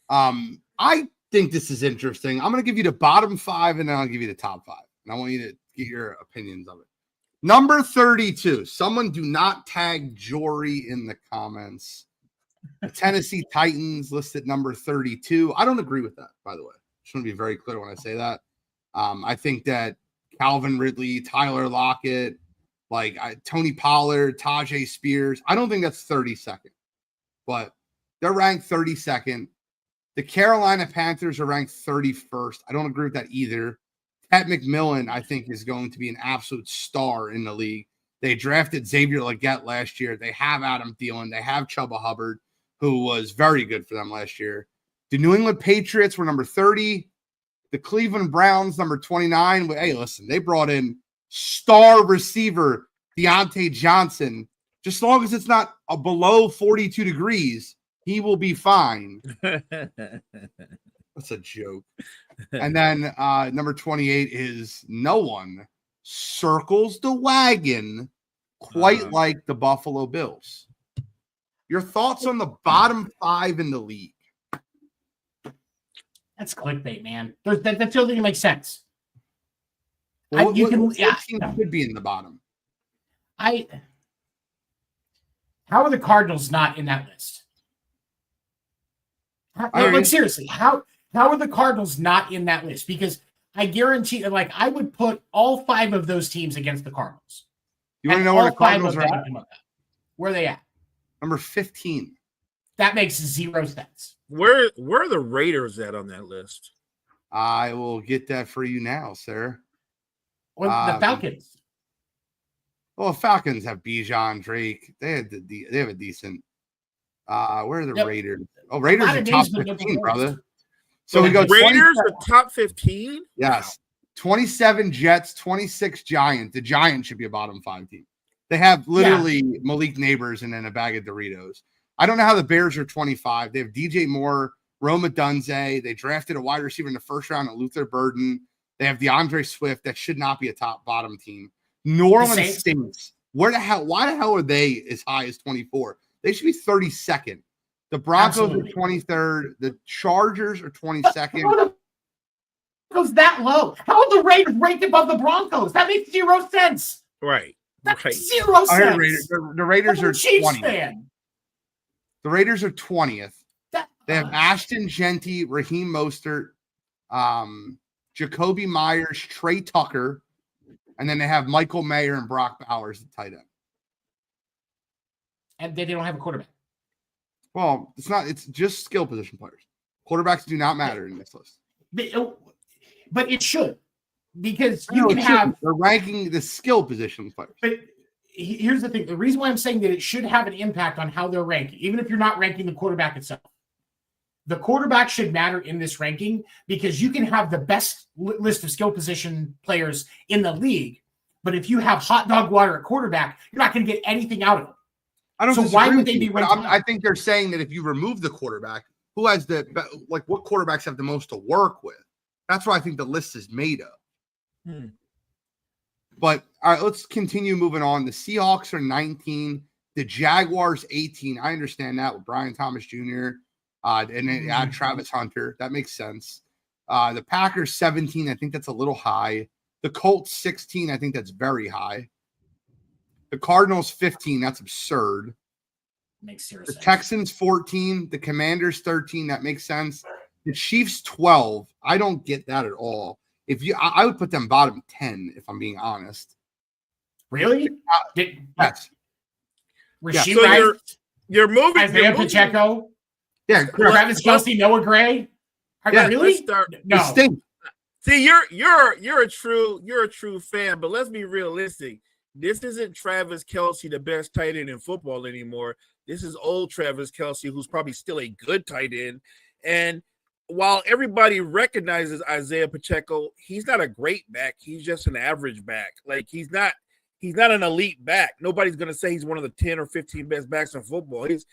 I think this is interesting. I'm going to give you the bottom 5 and then I'll give you the top 5. And I want you to get your opinions of it. Number 32. Someone do not tag Jory in the comments. The Tennessee Titans listed number 32. I don't agree with that, by the way. Just want to be very clear when I say that. I think that Calvin Ridley, Tyler Lockett, Tony Pollard, Tajay Spears. I don't think that's 32nd, but they're ranked 32nd. The Carolina Panthers are ranked 31st. I don't agree with that either. Pat McMillan, I think, is going to be an absolute star in the league. They drafted Xavier Legette last year. They have Adam Thielen. They have Chuba Hubbard, who was very good for them last year. The New England Patriots were number 30. The Cleveland Browns, number 29. Hey, listen, they brought in star receiver Deontay Johnson. Just as long as it's not below 42 degrees, he will be fine. That's a joke. And then number 28 is no one circles the wagon quite like the Buffalo Bills. Your thoughts on the bottom 5 in the league? That's clickbait, man. That doesn't even make sense. Well, what team could be in the bottom? How are the Cardinals not in that list? Seriously, how are the Cardinals not in that list? Because I guarantee, I would put all 5 of those teams against the Cardinals. You want to know where the Cardinals are at? Where are they at? Number 15. That makes 0 sense. Where are the Raiders at on that list? I will get that for you now, sir. Or the Falcons. Well, Falcons have Bijan, Drake. They have a decent. Where are the Raiders? Oh, Raiders are top 15, brother. So we go Raiders are top 15? Yes. Wow. 27 Jets, 26 Giants. The Giants should be a bottom 5 team. They have literally Malik Neighbors and then a bag of Doritos. I don't know how the Bears are 25. They have DJ Moore, Rome Odunze. They drafted a wide receiver in the first round at Luther Burden. They have DeAndre Swift. That should not be a bottom team. New Orleans Saints. Why the hell are they as high as 24? They should be 32nd. The Broncos are 23rd. The Chargers are 22nd. How goes that low? How are the Raiders ranked above the Broncos? That makes 0 sense. Right. That's 0 sense. The Raiders are 20th. The Raiders are 20th. They have Ashton Genty, Raheem Mostert, Jacoby Myers, Trey Tucker, And then they have Michael Mayer and Brock Bowers at tight end. And they don't have a quarterback. Well, it's just skill position players. Quarterbacks do not matter in this list. But it should, because No, you can it have. shouldn't. They're ranking the skill position players. But here's the thing: the reason why I'm saying that it should have an impact on how they're ranking, even if you're not ranking the quarterback itself. The quarterback should matter in this ranking because you can have the best list of skill position players in the league, but if you have hot dog water at quarterback, you're not going to get anything out of them. I don't. So why disagree would with they you, be but ranked? I think they're saying that if you remove the quarterback, who has what quarterbacks have the most to work with? That's what I think the list is made of. But all right, let's continue moving on. The Seahawks are 19, the Jaguars 18. I understand that with Brian Thomas Jr. And then add Travis Hunter. That makes sense. The Packers 17. I think that's a little high. The Colts 16. I think that's very high. The Cardinals 15. That's absurd. Makes zero The sense. Texans 14. The Commanders 13. That makes sense. The Chiefs 12. I don't get that at all. I would put them bottom 10 if I'm being honest. Really? Yes. Rasheed So Rice, you're moving. Isaiah you're moving- Pacheco, Yeah. Travis Kelce, Noah Gray. Yeah, Really? let's start- No. Distinct. See, you're a true fan, but let's be realistic. This isn't Travis Kelce, the best tight end in football anymore. This is old Travis Kelce, who's probably still a good tight end. And while everybody recognizes Isaiah Pacheco, he's not a great back. He's just an average back. Like he's not an elite back. Nobody's gonna say he's one of the 10 or 15 best backs in football. He's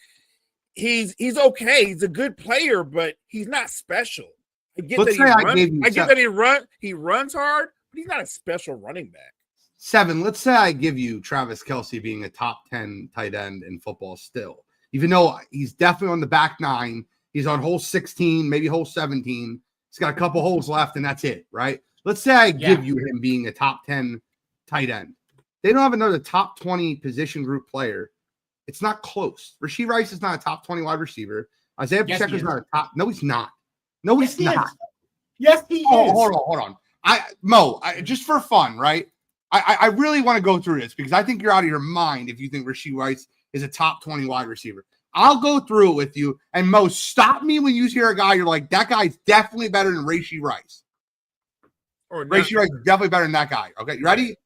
okay. He's a good player, but he's not special. I get that he runs hard, but he's not a special running back. 7. Let's say I give you Travis Kelce being a top 10 tight end in football still, even though he's definitely on the back 9. He's on hole 16, maybe hole 17. He's got a couple holes left, and that's it, right? Let's say I give you him being a top 10 tight end. They don't have another top 20 position group player. It's not close. Rasheed Rice is not a top 20 wide receiver. Isaiah Pacheco is not a top. No, he's not. No, he's not. Yes, he is. Hold on. Just for fun, right? I really want to go through this because I think you're out of your mind if you think Rasheed Rice is a top 20 wide receiver. I'll go through it with you. And Mo, stop me when you hear a guy, you're like, that guy's definitely better than Rasheed Rice. Rasheed Rice is definitely better than that guy. Okay, you ready?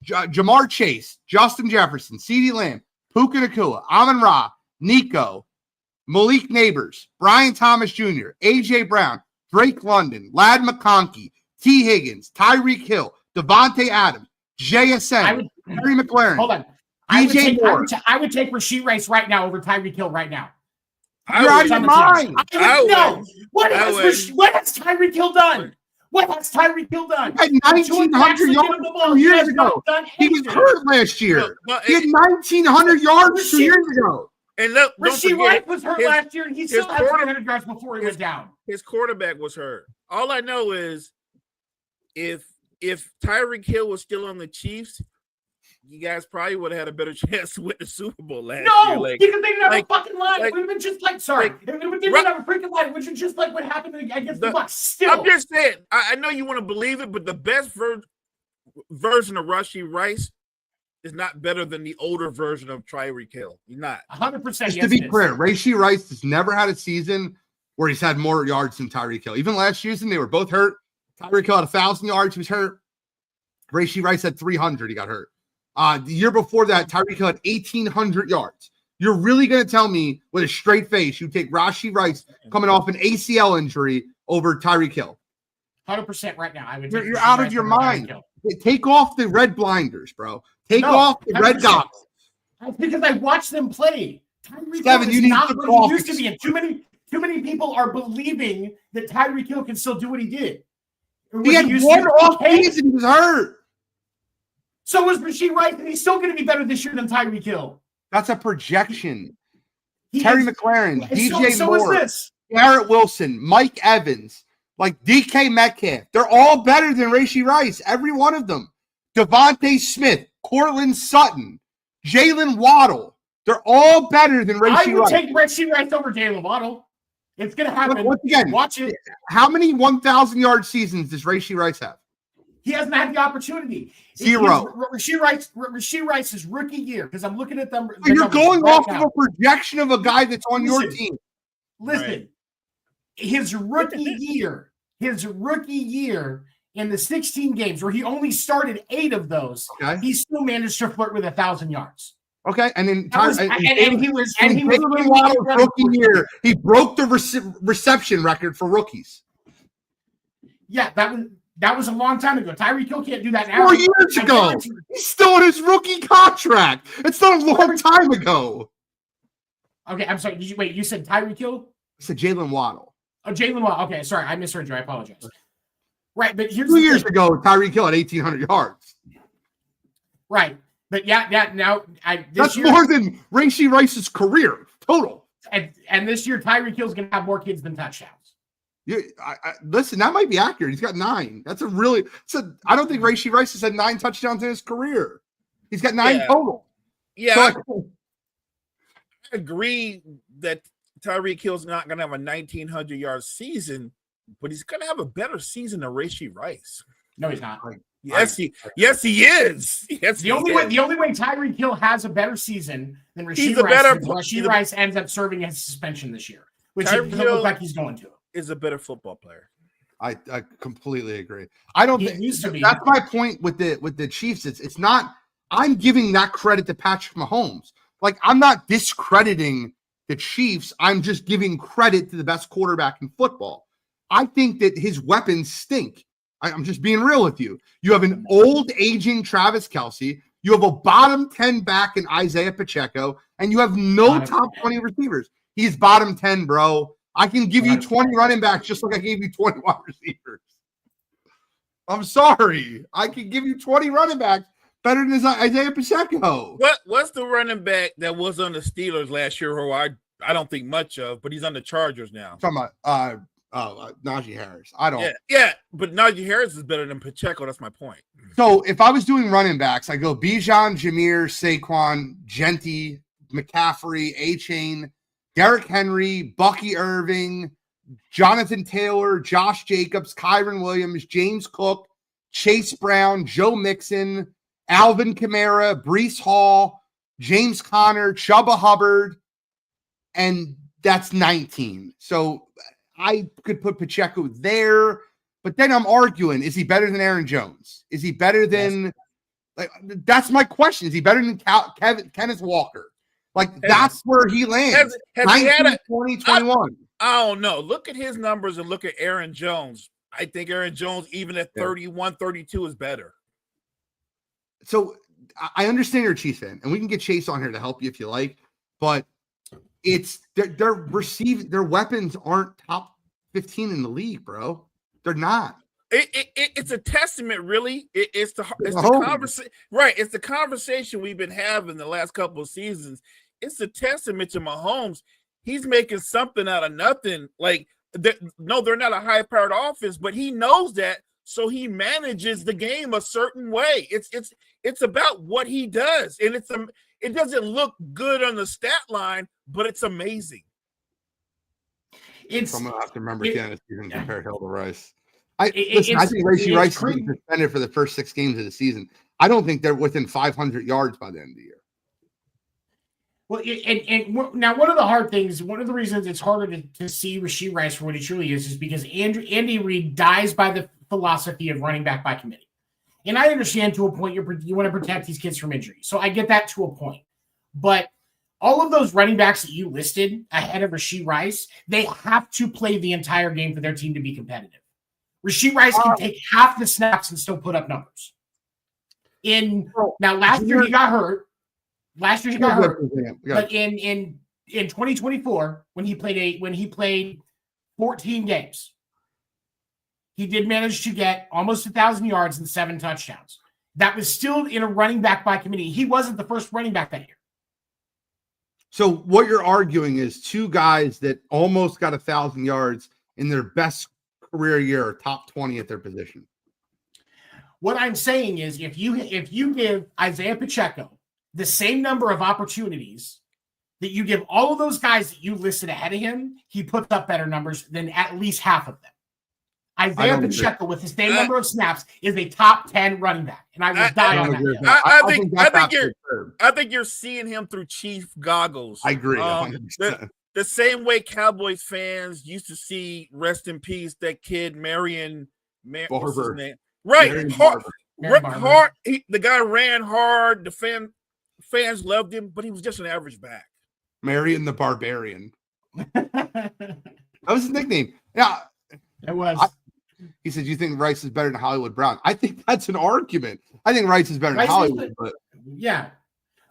Jamar Chase, Justin Jefferson, CeeDee Lamb, Puka Nacua, Amon-Ra, Nico, Malik Neighbors, Brian Thomas Jr., A.J. Brown, Drake London, Ladd McConkey, T. Higgins, Tyreek Hill, Devontae Adams, JSN, Terry McLaurin. Hold on. DJ Moore. I would take Rasheed Rice right now over Tyreek Hill right now. You're out of your mind. No. What has Tyreek Hill done? What has Tyreek Hill done? He had 1,900 yards 2 years ago. He was hurt last year. He had 1,900 yards 2 years ago. And look, Rasheed Rice was hurt last year, and he still had 300 yards before he went down. His quarterback was hurt. All I know is if Tyreek Hill was still on the Chiefs, you guys probably would have had a better chance to win the Super Bowl last year. Because they didn't have a fucking line. It would have been just like, if they didn't have a freaking line, it would have been just like what happened against the Bucs. Still. I'm just saying, I know you want to believe it, but the best version of Rasheed Rice is not better than the older version of Tyreek Hill. He's not. 100%. Just to be clear, Rasheed Rice has never had a season where he's had more yards than Tyreek Hill. Even last season, they were both hurt. Tyreek Hill had 1,000 yards. He was hurt. Rasheed Rice had 300. He got hurt. The year before that, Tyreek Hill had 1,800 yards. You're really going to tell me with a straight face you take Rasheed Rice coming off an ACL injury over Tyreek Hill? 100% right now. I would. You're out of your mind. Take off the red blinders, bro. Take off the red goggles. Because I watched them play. Tyreek Devin, Hill you is need not to what he used to be. And too many people are believing that Tyreek Hill can still do what he did. He had one off season. He was hurt. So was Rasheed Rice, and he's still going to be better this year than Tyreek Hill. That's a projection. Terry McLaurin, DJ Moore, is this. Garrett Wilson, Mike Evans, like DK Metcalf. They're all better than Rasheed Rice. Every one of them. Devontae Smith, Cortland Sutton, Jalen Waddle. They're all better than Rasheed Rice. I would take Rasheed Rice over Jalen Waddle. It's going to happen. Once again, watch it. How many 1,000-yard seasons does Rasheed Rice have? He hasn't had the opportunity. Zero. Rasheed Rice's rookie year, because I'm looking at them. You're going off of a projection of a guy that's on your team. Listen, Right. his rookie year in the 16 games where he only started 8 of those, Okay. he still managed to flirt with 1,000 yards. Okay, and then He was Jalen Waddle's rookie year, he broke the reception record for rookies. Yeah, that was a long time ago. Tyreek Hill can't do that now. 4 years ago. He's still on his rookie contract. It's not a long time ago. Okay, I'm sorry. You said Tyreek Hill? I said Jalen Waddle. Oh, Jalen Waddle. Okay, sorry, I misheard you. I apologize. Right, but here's 2 years ago, Tyreek Hill had 1,800 yards. Right, but now That's more than Rashee Rice's career total. and this year Tyreek Hill's gonna have more kids than touchdowns. Listen, that might be accurate. He's got 9. I don't think Rashee Rice has had 9 touchdowns in his career. He's got 9 total. Yeah, So, I agree that Tyreek Hill's not going to have a 1,900-yard season, but he's going to have a better season than Rashee Rice. No, he's not. Yes, he is. Yes, The only way Tyreek Hill has a better season than Rasheed Rice ends up serving his suspension this year, which it doesn't look like he's going to. Is a better football player. I completely agree. I don't think used to be. That's my point with the Chiefs. It's not. I'm giving that credit to Patrick Mahomes. Like, I'm not discrediting the Chiefs. I'm just giving credit to the best quarterback in football. I think that his weapons stink. I'm just being real with you. You have an old, aging Travis Kelce. You have a bottom 10 back in Isaiah Pacheco, and you have no top 20 receivers. He's bottom 10, bro. I can give you 20 running backs just like I gave you 20 wide receivers. I'm sorry. I can give you 20 running backs better than Isaiah Pacheco. What's the running back that was on the Steelers last year who I don't think much of, but he's on the Chargers now? I'm talking about Najee Harris. I don't. Yeah, but Najee Harris is better than Pacheco. That's my point. So if I was doing running backs, I go Bijan, Jameer, Saquon, Genty, McCaffrey, A-Chain, Derrick Henry, Bucky Irving, Jonathan Taylor, Josh Jacobs, Kyron Williams, James Cook, Chase Brown, Joe Mixon, Alvin Kamara, Breece Hall, James Conner, Chuba Hubbard, and that's 19. So I could put Pacheco there, but then I'm arguing, is he better than Aaron Jones? Is he better than that's my question. Is he better than Kenneth Walker? Like, that's where he lands. Has he had 2021. I don't know. Look at his numbers and look at Aaron Jones. I think Aaron Jones, even at 31, 32, is better. So I understand you're a Chiefs fan, and we can get Chase on here to help you if you like, but it's their weapons aren't top 15 in the league, bro. They're not. It's a testament, really. It's the conversation, right? It's the conversation we've been having the last couple of seasons. It's a testament to Mahomes. He's making something out of nothing. Like, no, they're not a high-powered offense, but he knows that, so he manages the game a certain way. It's about what he does, and it doesn't look good on the stat line, but it's amazing. I'm gonna have to remember again if you're gonna compare Hill to Rice. I think Rashee Rice is being suspended for the first 6 games of the season. I don't think they're within 500 yards by the end of the year. Well, and now one of the hard things, one of the reasons it's harder to see Rashee Rice for what he truly is because Andy Reid dies by the philosophy of running back by committee. And I understand to a point you want to protect these kids from injury. So I get that to a point. But all of those running backs that you listed ahead of Rashee Rice, they have to play the entire game for their team to be competitive. Rashee Rice can take half the snaps and still put up numbers. Last year he got hurt. But in 2024, when he played 14 games, he did manage to get almost 1,000 yards and 7 touchdowns. That was still in a running back by committee. He wasn't the first running back that year. So what you're arguing is 2 guys that almost got 1,000 yards in their best career year are top 20 at their position. What I'm saying is if you give Isaiah Pacheco the same number of opportunities that you give all of those guys that you listed ahead of him, he puts up better numbers than at least half of them. Isaiah don't agree. Pacheco, with the same number of snaps, is a top 10 running back, and I will die on that agree with hill. that. I think you're seeing him through Chief goggles. I agree. 100%. The same way Cowboys fans used to see, rest in peace, that kid Marion what's his name? Right, Marion hard, Barber. hard. The guy ran hard. The fans loved him, but he was just an average back. Marion the Barbarian. That was his nickname. Yeah, It was. he said, "You think Rice is better than Hollywood Brown?" I think that's an argument. I think Rice is better than Rice is Hollywood, but yeah.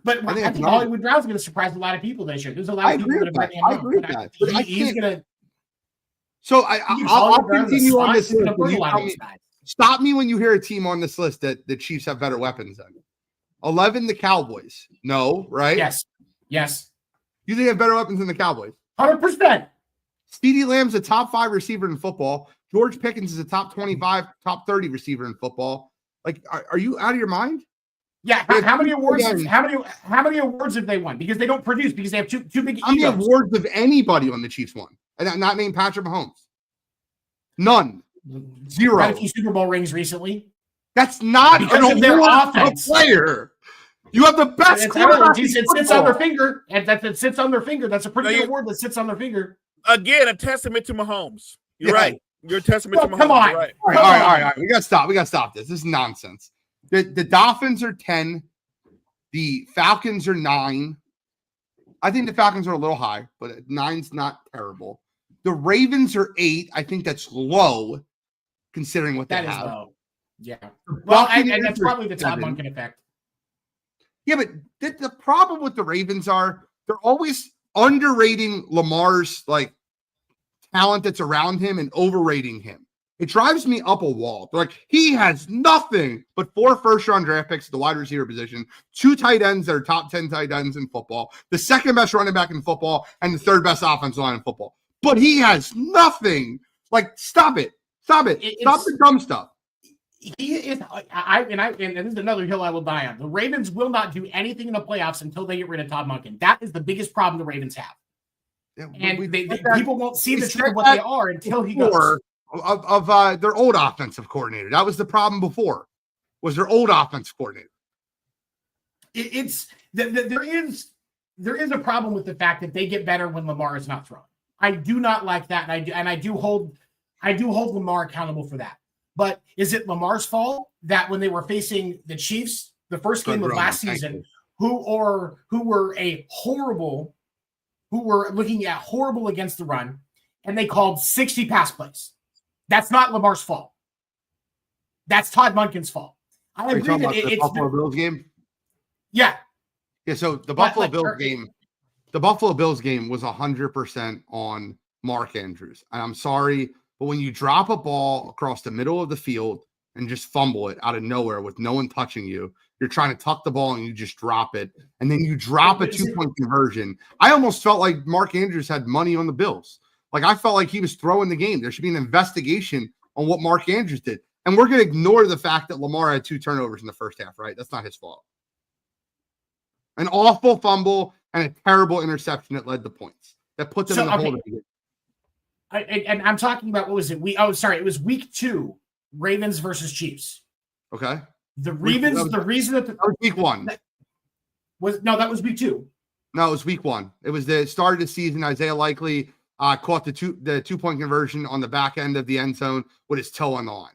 But I think it's Hollywood Brown's going to surprise a lot of people this year. There's a lot I of people agree that with are that. I agree with that. But I He's can't- going to. So I'll continue on this list. Bring You a lot tell of me- these guys. Stop me when you hear a team on this list that the Chiefs have better weapons than. 11, the Cowboys. No, right? Yes. You think they have better weapons than the Cowboys? 100%. CeeDee Lamb's a top 5 receiver in football. George Pickens is a top 25, top 30 receiver in football. Like, are you out of your mind? Yeah. Yeah, How many awards? again- How many awards have they won? Because they don't produce. Because they have too big How many egos. awards of anybody on the Chiefs won? And not named Patrick Mahomes. None. Zero. Got a few Super Bowl rings recently. That's not Because an of their award for a offense. player. You have the best It's quarterback in it sits on their football. finger, and that sits on their finger. That's a pretty No, good you- award that sits on their finger. Again, a testament to Mahomes. You're Yeah. right. You're a testament to Well, Mahomes. come on. You're right. All right. We got to stop. We got to stop this. This is nonsense. The Dolphins are 10. The Falcons are 9. I think the Falcons are a little high, but 9's not terrible. The Ravens are 8. I think that's low, considering what That they is have. low. Yeah. Well, and Buccaneers that's are probably the Todd 7. Monken effect. Yeah, but the problem with the Ravens are they're always underrating Lamar's like talent that's around him and overrating him. It drives me up a wall. They're like, he has nothing but 4 first-round draft picks at the wide receiver position, 2 tight ends that are top 10 tight ends in football, the second best running back in football, and the third best offensive line in football. But he has nothing. Like, stop it. Stop it. Stop the dumb stuff. He is. And this is another hill I will die on. The Ravens will not do anything in the playoffs until they get rid of Todd Monken. That is the biggest problem the Ravens have. Yeah, And we- people won't see we the said truth of what that they are until he goes. before of their old offensive coordinator. That was the problem before, was their old offensive coordinator. There is a problem with the fact that they get better when Lamar is not throwing. I do not like that, and I do hold Lamar accountable for that. But is it Lamar's fault that when they were facing the Chiefs, the first game of last season, who were looking at horrible against the run, and they called 60 pass plays? That's not Lamar's fault. That's Todd Monken's fault. I Are you agree talking that about the it's Buffalo Bills game? yeah. Yeah, so the But, Buffalo like, Bills game was 100% on Mark Andrews. And I'm sorry, but when you drop a ball across the middle of the field and just fumble it out of nowhere with no one touching you, you're trying to tuck the ball and you just drop it, and then you drop a 2-point conversion. I almost felt like Mark Andrews had money on the Bills. Like, I felt like he was throwing the game. There should be an investigation on what Mark Andrews did. And we're going to ignore the fact that Lamar had 2 turnovers in the first half, right? That's not his fault. An awful fumble and a terrible interception that led to points that put them in the hole. And I'm talking about, what was it? It was week 2, Ravens versus Chiefs. Okay. The Ravens, the reason that That was week 1. that was week 2. No, it was week 1. It was the start of the season. Isaiah Likely caught the 2-point conversion on the back end of the end zone with his toe on the line.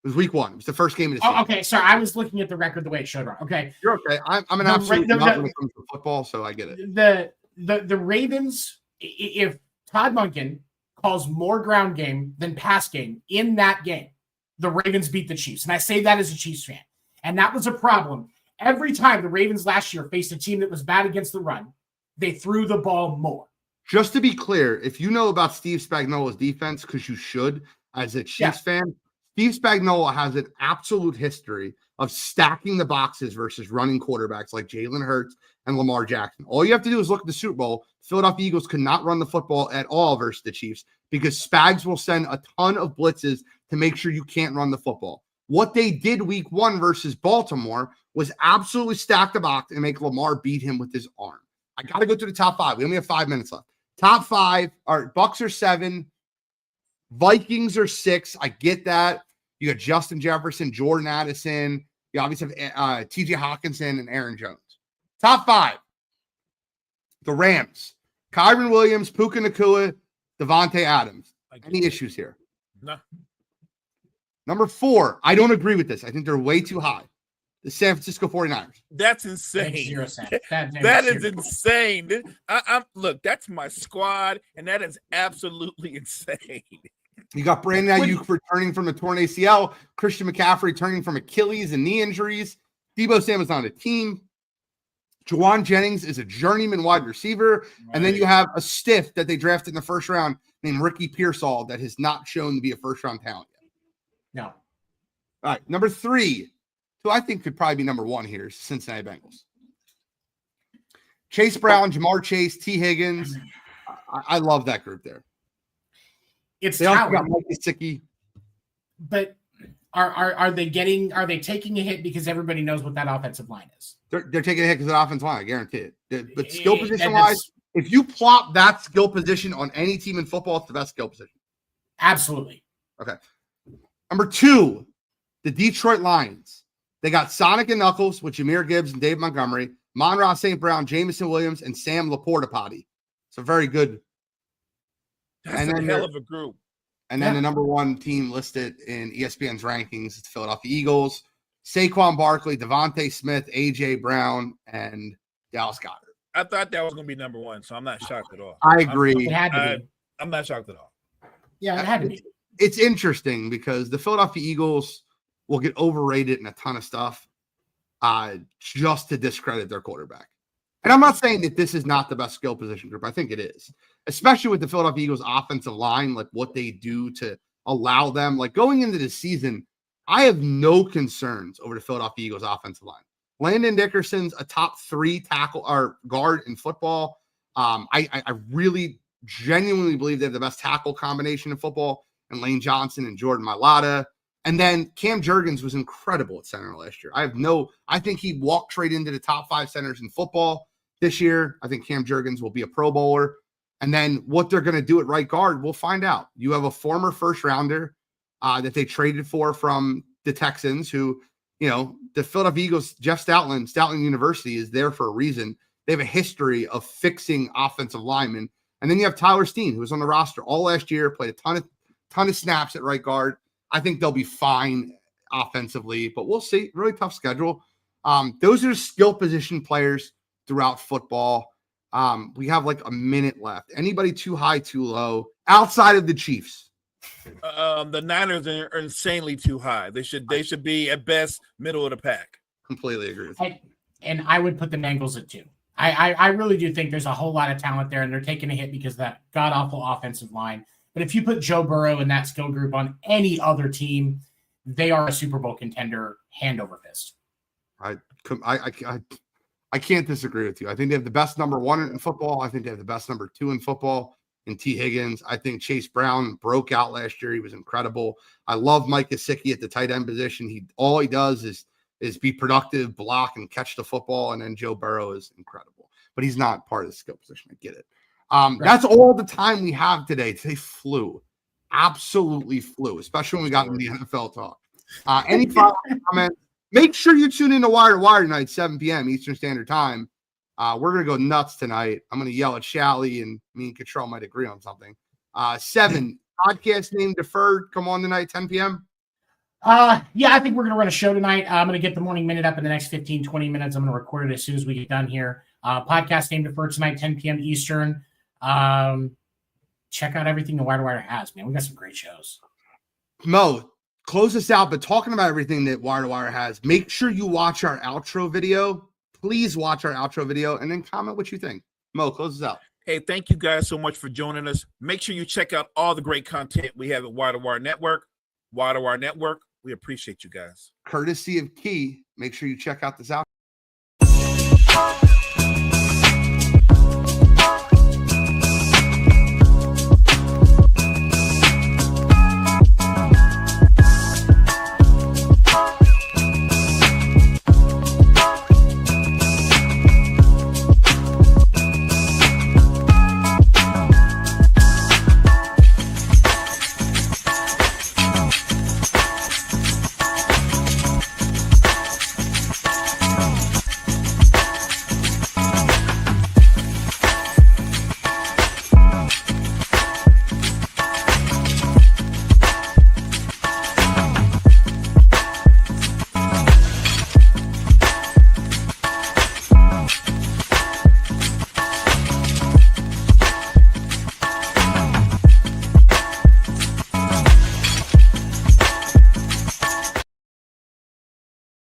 It was week 1. It was the first game of the season. Oh, okay. Sorry, I was looking at the record the way it showed wrong. Okay. You're okay. I'm an The- absolute the- nut when it comes to football, so I get it. The Ravens, if Todd Monken calls more ground game than pass game in that game, the Ravens beat the Chiefs. And I say that as a Chiefs fan. And that was a problem. Every time the Ravens last year faced a team that was bad against the run, they threw the ball more. Just to be clear, if you know about Steve Spagnuolo's defense, because you should as a Chiefs fan, Steve Spagnuolo has an absolute history of stacking the boxes versus running quarterbacks like Jalen Hurts and Lamar Jackson. All you have to do is look at the Super Bowl. Philadelphia Eagles could not run the football at all versus the Chiefs because Spags will send a ton of blitzes to make sure you can't run the football. What they did week 1 versus Baltimore was absolutely stack the box and make Lamar beat him with his arm. I got to go to the top 5. We only have 5 minutes left. Top 5 are Bucks are 7. Vikings are 6. I get that. You got Justin Jefferson, Jordan Addison. You obviously have TJ Hawkinson and Aaron Jones. Top 5. The Rams. Kyron Williams, Puka Nacua, Devontae Adams. Any issues here? No. Number 4. I don't agree with this. I think they're way too high. The San Francisco 49ers. That's Makes insane. 0 sense. That is insane. Look, that's my squad, and that is absolutely insane. You got Brandon Ayuk returning from a torn ACL, Christian McCaffrey returning from Achilles and knee injuries. Deebo Samuel's on a team. Juwan Jennings is a journeyman wide receiver. And then you have a stiff that they drafted in the first round named Ricky Pearsall that has not shown to be a first-round talent yet. No. All right, number 3, who I think could probably be number 1 here, is Cincinnati Bengals. Chase Brown, Jamar Chase, T. Higgins. I love that group there. It's They also got talent, Mike Gesicki. but are they taking a hit because everybody knows what that offensive line is? They're taking a hit because of the offensive line. I guarantee it. But skill And position-wise, if you plop that skill position on any team in football, it's the best skill position. Absolutely. Okay. Number 2, the Detroit Lions. They got Sonic and Knuckles with Jahmyr Gibbs and Dave Montgomery, Monroe St. Brown, Jamison Williams, and Sam Laporta-Potty. It's a very good. That's a hell of a group. And then the number 1 team listed in ESPN's rankings is the Philadelphia Eagles. Saquon Barkley, Devontae Smith, A.J. Brown, and Dallas Goedert. I thought that was going to be number 1, so I'm not shocked at all. I agree. It had to be. I'm not shocked at all. Yeah, it had to be. It's interesting because the Philadelphia Eagles will get overrated in a ton of stuff just to discredit their quarterback. And I'm not saying that this is not the best skill position group. I think it is, especially with the Philadelphia Eagles offensive line, like what they do to allow them. Like going into the season, I have no concerns over the Philadelphia Eagles offensive line. Landon Dickerson's a top 3 tackle or guard in football. I really genuinely believe they have the best tackle combination in football, and Lane Johnson and Jordan Mailata. And then Cam Jurgens was incredible at center last year. I think he walked right into the top 5 centers in football this year. I think Cam Jurgens will be a Pro Bowler. And then what they're going to do at right guard, we'll find out. You have a former first rounder that they traded for from the Texans who, the Philadelphia Eagles, Jeff Stoutland University is there for a reason. They have a history of fixing offensive linemen. And then you have Tyler Steen, who was on the roster all last year, played a ton of snaps at right guard. I think they'll be fine offensively, but we'll see. Really tough schedule. Those are skill position players throughout football. We have like a minute left. Anybody too high, too low outside of the Chiefs? The Niners are insanely too high. They should be at best middle of the pack. Completely agree with you. And I would put the Bengals at 2. I really do think there's a whole lot of talent there, and they're taking a hit because of that god-awful offensive line. But if you put Joe Burrow in that skill group on any other team, they are a Super Bowl contender hand over fist. I can't disagree with you. I think they have the best number 1 in football. I think they have the best number 2 in football in T. Higgins. I think Chase Brown broke out last year. He was incredible. I love Mike Gesicki at the tight end position. All he does is be productive, block, and catch the football. And then Joe Burrow is incredible. But he's not part of the skill position. I get it. Right. That's all the time we have today. Today flew. Absolutely flew, especially when we got into the NFL talk. Any final comments? Make sure you tune in to Wire to Wire tonight, 7 p.m. Eastern Standard Time. We're going to go nuts tonight. I'm going to yell at Shally, and me and Cottrell might agree on something. 7, podcast name deferred. Come on tonight, 10 p.m. Yeah, I think we're going to run a show tonight. I'm going to get the morning minute up in the next 15, 20 minutes. I'm going to record it as soon as we get done here. Podcast name deferred tonight, 10 p.m. Eastern. Check out everything the Wire to Wire has, man. We got some great shows. Mo, close us out, but talking about everything that Wire to Wire has, make sure you watch our outro video. Please watch our outro video and then comment what you think. Mo, close us out. Hey, thank you guys so much for joining us. Make sure you check out all the great content we have at Wire to Wire Network. Wire to Wire Network, we appreciate you guys. Courtesy of Key, make sure you check out this out.